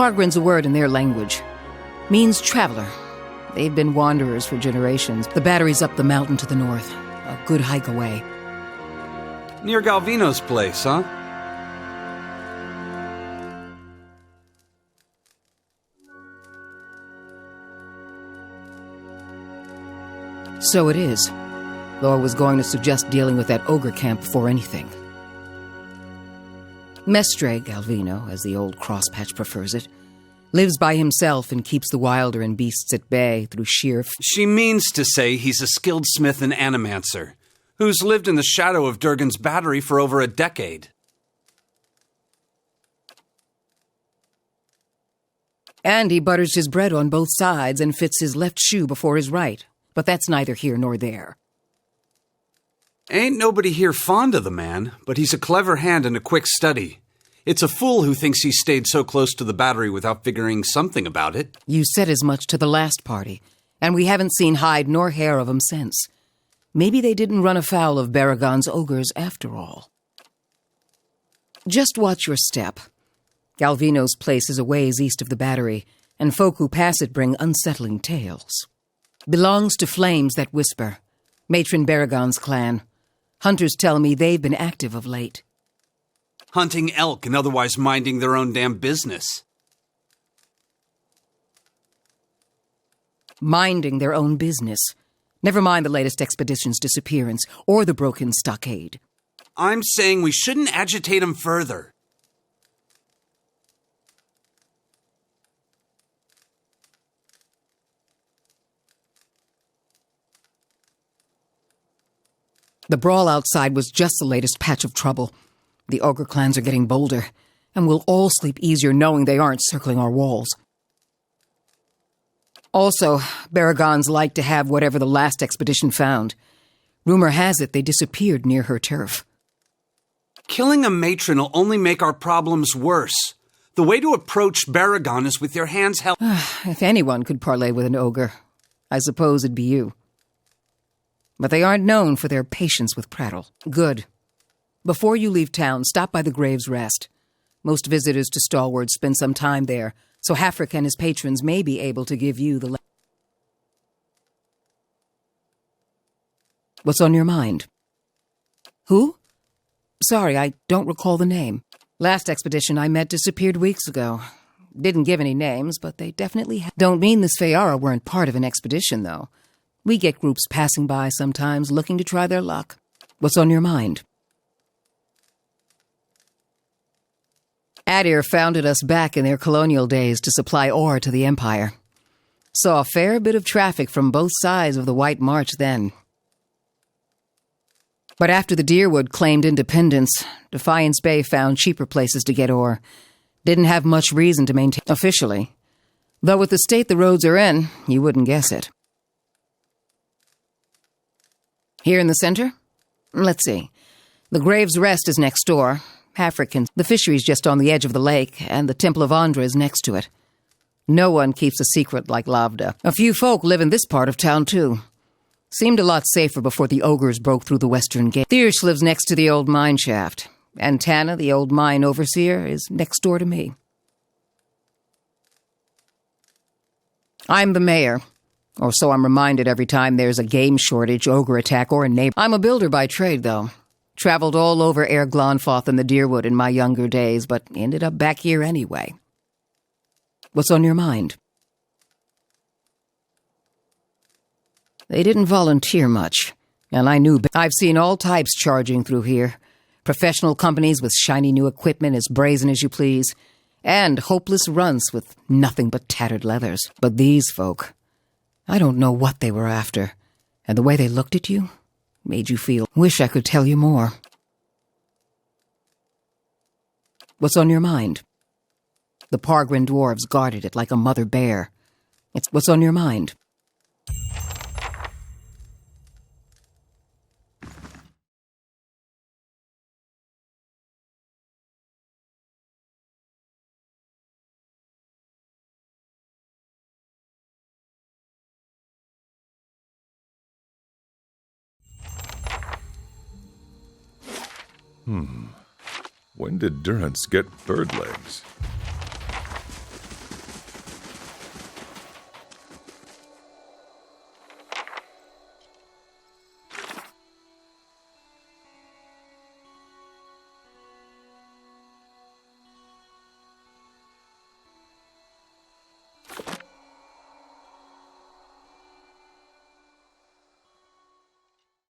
Pargrin's a word in their language. Means traveler. They've been wanderers for generations. The battery's up the mountain to the north. A good hike away. Near Galvino's place, huh? So it is. Though I was going to suggest dealing with that ogre camp before anything. Mestre Galvino, as the old crosspatch prefers it, lives by himself and keeps the wilder and beasts at bay through sheer... She means to say he's a skilled smith and animancer, who's lived in the shadow of Durgan's battery for over a decade. And he butters his bread on both sides and fits his left shoe before his right. But that's neither here nor there. Ain't nobody here fond of the man, but he's a clever hand and a quick study. It's a fool who thinks he stayed so close to the battery without figuring something about it. You said as much to the last party, and we haven't seen hide nor hair of him since. Maybe they didn't run afoul of Baragon's ogres after all. Just watch your step. Galvino's place is a ways east of the battery, and folk who pass it bring unsettling tales. Belongs to flames that whisper. Matron Baragon's clan. Hunters tell me they've been active of late. Hunting elk and otherwise minding their own damn business. Minding their own business. Never mind the latest expedition's disappearance or the broken stockade. I'm saying we shouldn't agitate him further. The brawl outside was just the latest patch of trouble. The ogre clans are getting bolder, and we'll all sleep easier knowing they aren't circling our walls. Also, Baragons like to have whatever the last expedition found. Rumor has it they disappeared near her turf. Killing a matron will only make our problems worse. The way to approach Baragon is with your hands held... If anyone could parley with an ogre, I suppose it'd be you. But they aren't known for their patience with prattle. Good. Before you leave town, stop by the Grave's Rest. Most visitors to Stalwart spend some time there, so Hafric and his patrons may be able to give you the... What's on your mind? Who? Sorry, I don't recall the name. Last expedition I met disappeared weeks ago. Didn't give any names, but they definitely Don't mean the Sfeara weren't part of an expedition, though. We get groups passing by sometimes looking to try their luck. What's on your mind? Adir founded us back in their colonial days to supply ore to the Empire. Saw a fair bit of traffic from both sides of the White March then. But after the Deerwood claimed independence, Defiance Bay found cheaper places to get ore. Didn't have much reason to maintain officially. Though with the state the roads are in, you wouldn't guess it. Here in the center? Let's see. The Grave's Rest is next door. Hafric, the fishery's just on the edge of the lake, and the Temple of Andra is next to it. No one keeps a secret like Lavda. A few folk live in this part of town, too. Seemed a lot safer before the ogres broke through the western gate. Thiersch lives next to the old mine shaft, and Tana, the old mine overseer, is next door to me. I'm the mayor. Or so I'm reminded every time there's a game shortage, ogre attack, or a neighbor. I'm a builder by trade, though. Traveled all over Air Glonfoth and the Deerwood in my younger days, but ended up back here anyway. What's on your mind? They didn't volunteer much, and I knew... I've seen all types charging through here. Professional companies with shiny new equipment as brazen as you please, and hopeless runts with nothing but tattered leathers. But these folk... I don't know what they were after, and the way they looked at you made you feel... Wish I could tell you more. What's on your mind? The Pargrin dwarves guarded it like a mother bear. What's on your mind? When did Durance get bird legs?